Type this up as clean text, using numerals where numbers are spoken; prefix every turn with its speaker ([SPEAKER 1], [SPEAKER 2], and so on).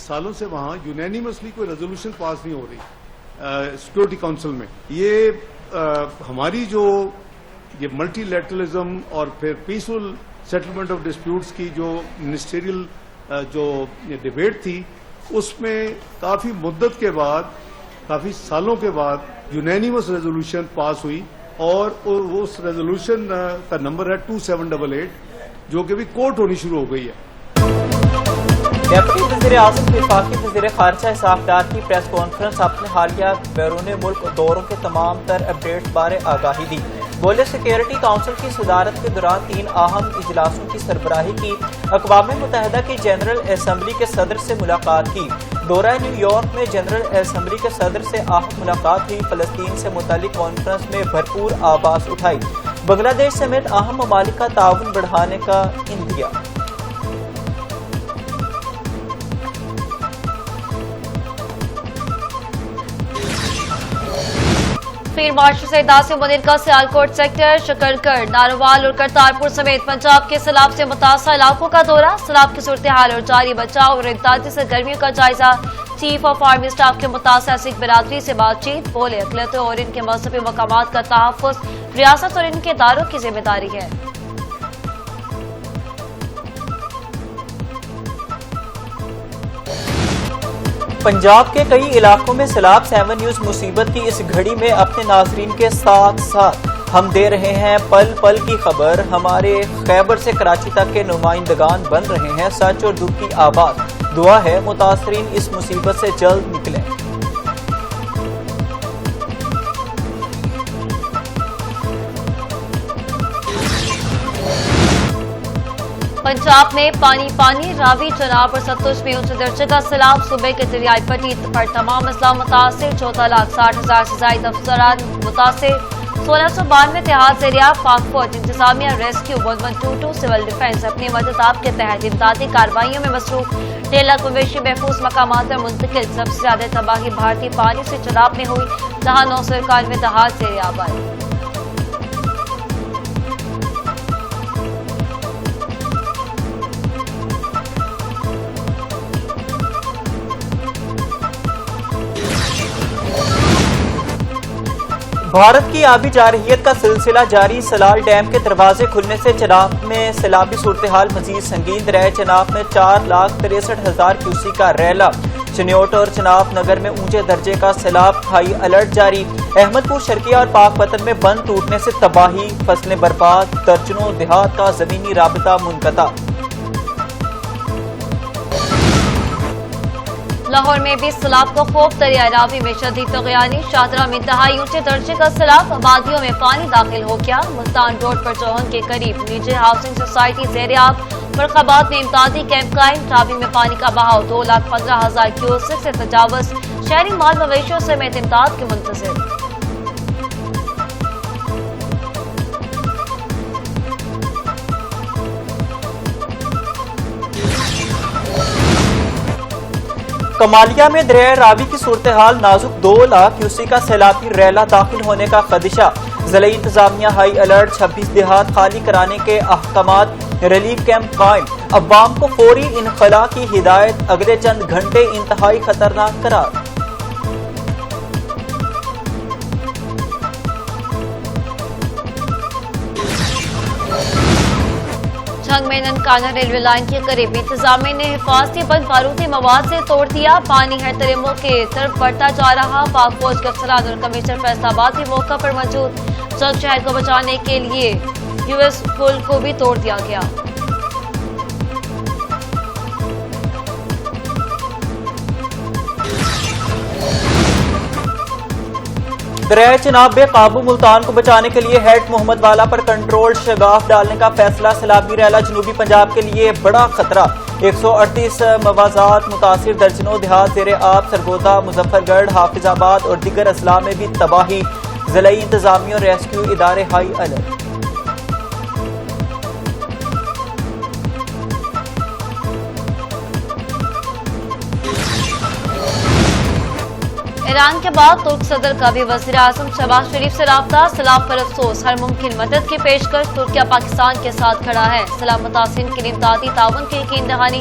[SPEAKER 1] سالوں سے وہاں یونینیمسلی کوئی ریزولوشن پاس نہیں ہو رہی سیکورٹی کونسل میں. یہ ہماری جو یہ ملٹی لیٹرلزم اور پھر پیسفل سیٹلمنٹ آف ڈسپیوٹس کی جو منسٹریل جو ڈیبیٹ تھی اس میں کافی مدت کے بعد کافی سالوں کے بعد یونینیمس ریزولوشن پاس ہوئی اور اس ریزولوشن کا نمبر ہے 2788 جو کہ بھی کوٹ ہونی شروع ہو گئی ہے.
[SPEAKER 2] ڈپٹی وزیر اعظم وفاقی وزیر خارجہ اسحاق ڈار کی پریس کانفرنس اپنے حالیہ بیرون ملک دوروں کے تمام تر اپڈیٹس بارے آگاہی دی. بولے سیکیورٹی کونسل کی صدارت کے دوران 3 اہم اجلاسوں کی سربراہی کی. اقوام متحدہ کی جنرل اسمبلی کے صدر سے ملاقات کی. دورہ نیو یارک میں جنرل اسمبلی کے صدر سے اہم ملاقات ہوئی. فلسطین سے متعلق کانفرنس میں بھرپور آواز اٹھائی. بنگلہ دیش سمیت اہم ممالک کا تعاون بڑھانے کا عندیہ.
[SPEAKER 3] فیلڈ مارشل سیدا سے منعقد سیالکوٹ سیکٹر شکرگڑھ ناروال اور کرتارپور سمیت پنجاب کے سیلاب سے متاثرہ علاقوں کا دورہ. سیلاب کی صورتحال اور جاری بچاؤ اور امدادی سرگرمیوں کا جائزہ. چیف آف آرمی اسٹاف کے متاثرہ سکھ برادری سے بات چیت. بولے اقلیتوں اور ان کے مذہبی مقامات کا تحفظ ریاست اور ان کے اداروں کی ذمہ داری ہے.
[SPEAKER 2] پنجاب کے کئی علاقوں میں سیلاب. 7 نیوز مصیبت کی اس گھڑی میں اپنے ناظرین کے ساتھ ساتھ ہم دے رہے ہیں پل پل کی خبر. ہمارے خیبر سے کراچی تک کے نمائندگان بن رہے ہیں سچ اور دکھ کی آواز. دعا ہے متاثرین اس مصیبت سے جلد نکلیں.
[SPEAKER 3] پنجاب میں پانی راوی چناب اور ستلج میں اونچے درجے کا سیلاب. صوبے کے دریائی پٹی پر تمام اضلاع متاثر. 14,60,000 سے زائد افسران متاثر. 1692 اتحاد زیریاب. پاک فوج انتظامیہ ریسکیو 1122 سول ڈیفنس اپنی مدد آپ کے تحت امدادی کارروائیوں میں مصروف. 1.5 لاکھ مویشی محفوظ مقامات پر منتقل. سب سے زیادہ تباہی بھارتی پانی سے چناب میں ہوئی جہاں 991 دہات زیریاب آئے.
[SPEAKER 2] بھارت کی آبی جارحیت کا سلسلہ جاری. سلال ڈیم کے دروازے کھلنے سے چناب میں سیلابی صورتحال مزید سنگین. دریا چناب میں 4,63,000 کیوسی کا ریلا. چنیوٹ اور چناب نگر میں اونچے درجے کا سیلاب. ہائی الرٹ جاری. احمد پور شرقیہ اور پاک پتن میں بند ٹوٹنے سے تباہی. فصلیں برباد. درجنوں دیہات کا زمینی رابطہ منقطع.
[SPEAKER 3] لاہور میں بھی سیلاب کو خوف. دریا راوی میں شدید طغیانی. شاہدرہ میں انتہائی اونچے درجے کا سیلاب. آبادیوں میں پانی داخل ہو گیا. ملتان روڈ پر چوہن کے قریب نجی ہاؤسنگ سوسائٹی زیریاب. فرخ میں امدادی کیمپ قائم. راوی میں پانی کا بہاؤ 2,15,000 کیوسک سے تجاوز. شہری مال مویشیوں سمیت امداد کے منتظر.
[SPEAKER 2] کمالیہ میں دریا راوی کی صورتحال نازک. 2 لاکھ کیوسی کا سیلابی ریلا داخل ہونے کا خدشہ. ضلعی انتظامیہ ہائی الرٹ. 26 دیہات خالی کرانے کے احکامات. ریلیف کیمپ قائم. عوام کو فوری انخلاء کی ہدایت. اگلے چند گھنٹے انتہائی خطرناک قرار.
[SPEAKER 3] جھنگ میں ننکانہ ریلوے لائن کے قریب انتظامیہ نے حفاظتی بند بارودی مواد سے توڑ دیا. پانی ہر طرح کی طرف بڑھتا جا رہا. پاک فوج کے افسران اور کمشنر فیصل آباد بھی موقع پر موجود. جنگ شہر کو بچانے کے لیے US پل کو بھی توڑ دیا گیا.
[SPEAKER 2] دریا چناب بے قابو. ملتان کو بچانے کے لیے ہیڈ محمد والا پر کنٹرول شگاف ڈالنے کا فیصلہ. سیلابی ریلا جنوبی پنجاب کے لیے بڑا خطرہ. 138 مواضعات متاثر. درجنوں دیہات زیر آب. سرگودا مظفر گڑھ حافظ آباد اور دیگر اضلاع میں بھی تباہی. ضلعی انتظامیہ اور ریسکیو ادارے ہائی الرٹ.
[SPEAKER 3] ایران کے بعد ترک صدر کا بھی وزیر اعظم شہباز شریف سے رابطہ. سیلاب پر افسوس. ہر ممکن مدد کی پیشکش. ترکیہ پاکستان کے ساتھ کھڑا ہے. سیلاب متاثرین کے لیے امدادی تعاون کی یقین دہانی.